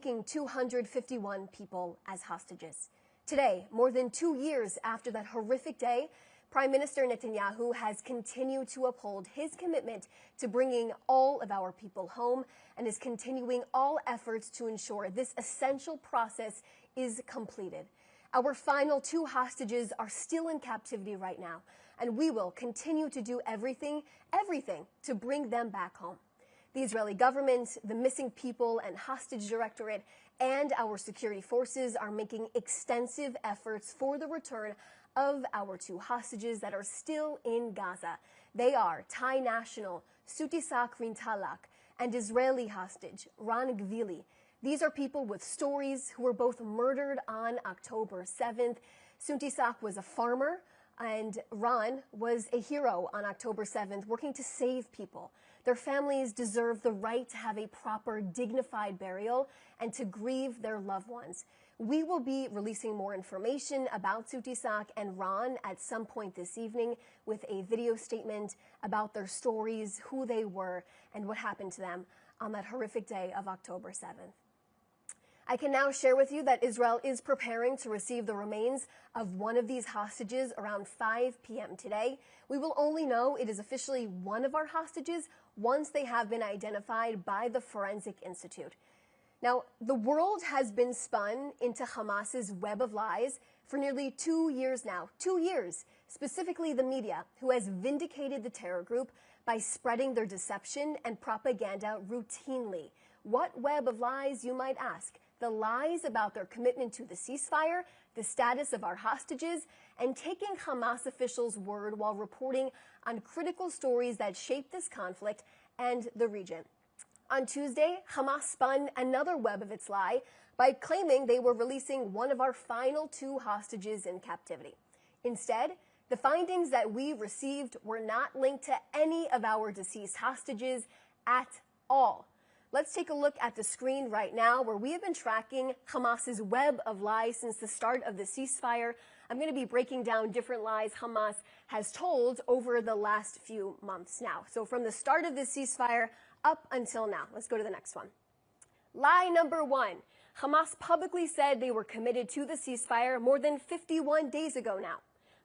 taking 251 people as hostages. Today, more than 2 years after that horrific day, Prime Minister Netanyahu has continued to uphold his commitment to bringing all of our people home and is continuing all efforts to ensure this essential process is completed. Our final 2 hostages are still in captivity right now, and we will continue to do everything to bring them back home. The Israeli government, the Missing People and Hostage Directorate, and our security forces are making extensive efforts for the return of our 2 hostages that are still in Gaza. They are Thai national Sutisak Rintalak and Israeli hostage Ran Gvili. These are people with stories who were both murdered on October 7th. Sutisak was a farmer, and Ran was a hero on October 7th, working to save people. Their families deserve the right to have a proper, dignified burial and to grieve their loved ones. We will be releasing more information about Sutisak and Ran at some point this evening with a video statement about their stories, who they were, and what happened to them on that horrific day of October 7th. I can now share with you that Israel is preparing to receive the remains of one of these hostages around 5 p.m. today. We will only know it is officially one of our hostages once they have been identified by the Forensic Institute. Now, the world has been spun into Hamas's web of lies for nearly 2 years now. 2 years, specifically the media, who has vindicated the terror group by spreading their deception and propaganda routinely. What web of lies, you might ask? The lies about their commitment to the ceasefire, the status of our hostages, and taking Hamas officials' word while reporting on critical stories that shape this conflict and the region. On Tuesday, Hamas spun another web of its lie by claiming they were releasing one of our final 2 hostages in captivity. Instead, the findings that we received were not linked to any of our deceased hostages at all. Let's take a look at the screen right now where we have been tracking Hamas's web of lies since the start of the ceasefire. I'm going to be breaking down different lies Hamas has told over the last few months now. So from the start of this ceasefire up until now. Let's go to the next one. Lie number 1. Hamas publicly said they were committed to the ceasefire more than 51 days ago now.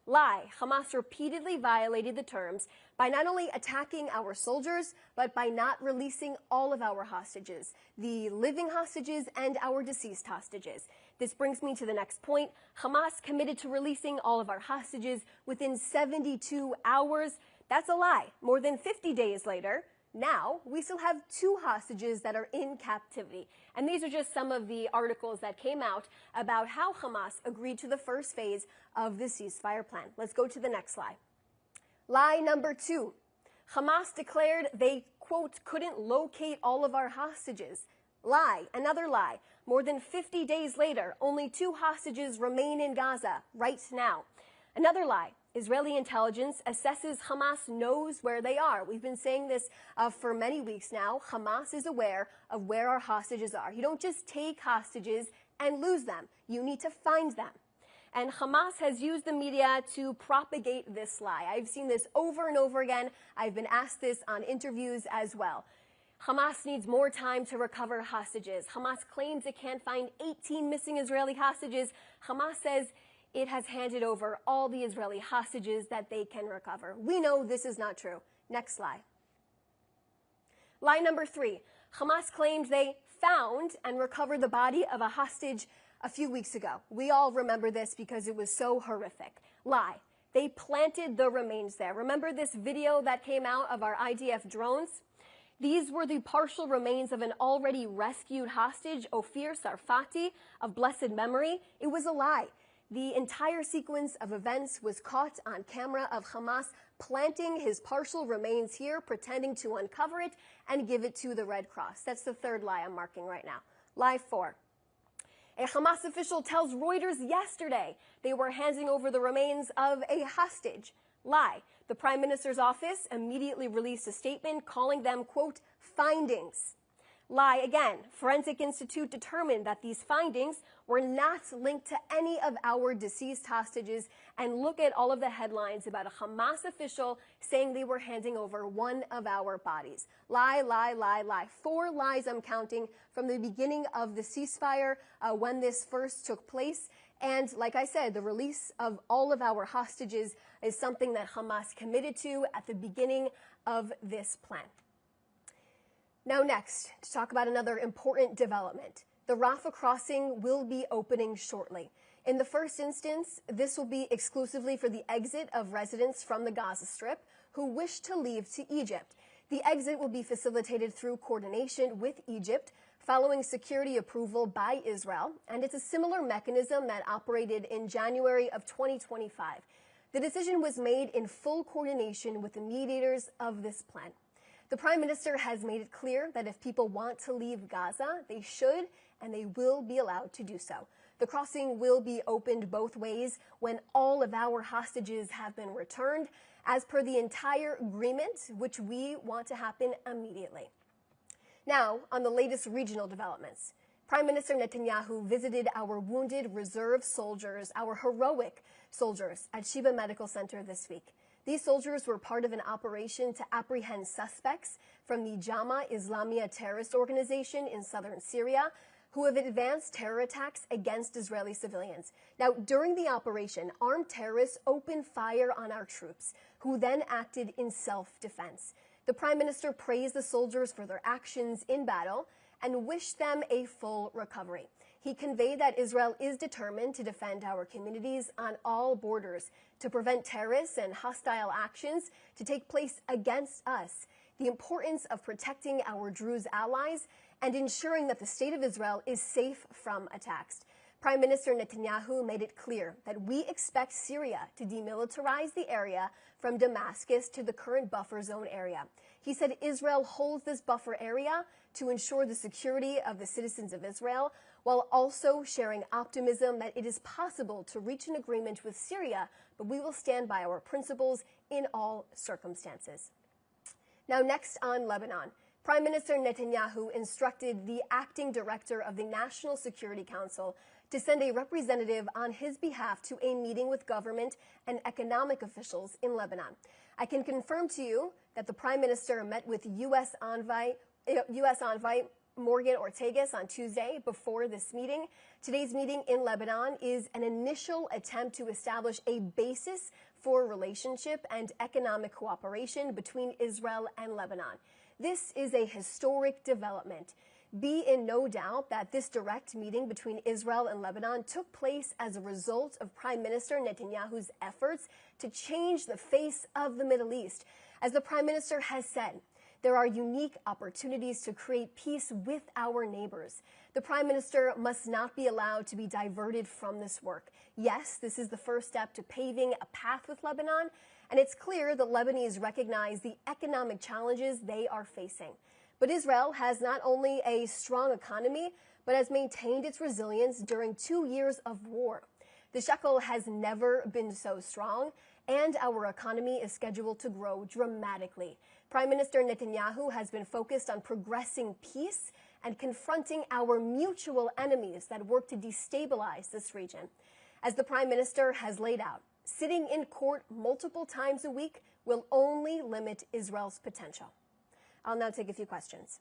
Lie. Hamas repeatedly violated the terms by not only attacking our soldiers, but by not releasing all of our hostages, the living hostages and our deceased hostages. This brings me to the next point. Hamas committed to releasing all of our hostages within 72 hours. That's a lie. More than 50 days later, now we still have 2 hostages that are in captivity. And these are just some of the articles that came out about how Hamas agreed to the first phase of the ceasefire plan. Let's go to the next lie. Lie number 2. Hamas declared they, quote, couldn't locate all of our hostages. Lie. Another lie. More than 50 days later, only 2 hostages remain in Gaza right now. Another lie. Israeli intelligence assesses Hamas knows where they are. We've been saying this for many weeks now. Hamas is aware of where our hostages are. You don't just take hostages and lose them. You need to find them. And Hamas has used the media to propagate this lie. I've seen this over and over again. I've been asked this on interviews as well. Hamas needs more time to recover hostages. Hamas claims it can't find 18 missing Israeli hostages. Hamas says it has handed over all the Israeli hostages that they can recover. We know this is not true. Next lie. Lie number 3. Hamas claimed they found and recovered the body of a hostage a few weeks ago. We all remember this because it was so horrific. Lie. They planted the remains there. Remember this video that came out of our IDF drones? These were the partial remains of an already rescued hostage, Ofir Sarfati, of blessed memory. It was a lie. The entire sequence of events was caught on camera of Hamas planting his partial remains here, pretending to uncover it and give it to the Red Cross. That's the 3rd lie I'm marking right now. Lie 4. A Hamas official tells Reuters yesterday they were handing over the remains of a hostage. Lie. The Prime Minister's office immediately released a statement calling them, quote, findings. Lie again. Forensic Institute determined that these findings were not linked to any of our deceased hostages. And look at all of the headlines about a Hamas official saying they were handing over one of our bodies. Lie, lie, lie, lie. 4 lies I'm counting from the beginning of the ceasefire when this first took place. And like I said, the release of all of our hostages is something that Hamas committed to at the beginning of this plan. Now next, to talk about another important development. The Rafa crossing will be opening shortly. In the first instance, this will be exclusively for the exit of residents from the Gaza Strip who wish to leave to Egypt. The exit will be facilitated through coordination with Egypt, following security approval by Israel, and it's a similar mechanism that operated in January of 2025. The decision was made in full coordination with the mediators of this plan. The Prime Minister has made it clear that if people want to leave Gaza, they should and they will be allowed to do so. The crossing will be opened both ways when all of our hostages have been returned, as per the entire agreement, which we want to happen immediately. Now, on the latest regional developments. Prime Minister Netanyahu visited our wounded reserve soldiers, our heroic soldiers, at Sheba Medical Center this week. These soldiers were part of an operation to apprehend suspects from the Jama Islamiyah terrorist organization in southern Syria, who have advanced terror attacks against Israeli civilians. Now, during the operation, armed terrorists opened fire on our troops, who then acted in self-defense. The Prime Minister praised the soldiers for their actions in battle and wished them a full recovery. He conveyed that Israel is determined to defend our communities on all borders, to prevent terrorists and hostile actions to take place against us, the importance of protecting our Druze allies, and ensuring that the state of Israel is safe from attacks. Prime Minister Netanyahu made it clear that we expect Syria to demilitarize the area from Damascus to the current buffer zone area. He said Israel holds this buffer area to ensure the security of the citizens of Israel, while also sharing optimism that it is possible to reach an agreement with Syria, but we will stand by our principles in all circumstances. Now next on Lebanon. Prime Minister Netanyahu instructed the acting director of the National Security Council to send a representative on his behalf to a meeting with government and economic officials in Lebanon. I can confirm to you that the Prime Minister met with U.S. envoy Morgan Ortagus on Tuesday before this meeting. Today's meeting in Lebanon is an initial attempt to establish a basis for relationship and economic cooperation between Israel and Lebanon. This is a historic development. Be in no doubt that this direct meeting between Israel and Lebanon took place as a result of Prime Minister Netanyahu's efforts to change the face of the Middle East. As the Prime Minister has said, there are unique opportunities to create peace with our neighbors. The Prime Minister must not be allowed to be diverted from this work. Yes, this is the first step to paving a path with Lebanon, and it's clear that Lebanese recognize the economic challenges they are facing. But Israel has not only a strong economy, but has maintained its resilience during 2 years of war. The shekel has never been so strong, and our economy is scheduled to grow dramatically. Prime Minister Netanyahu has been focused on progressing peace and confronting our mutual enemies that work to destabilize this region. As the Prime Minister has laid out, sitting in court multiple times a week will only limit Israel's potential. I'll now take a few questions.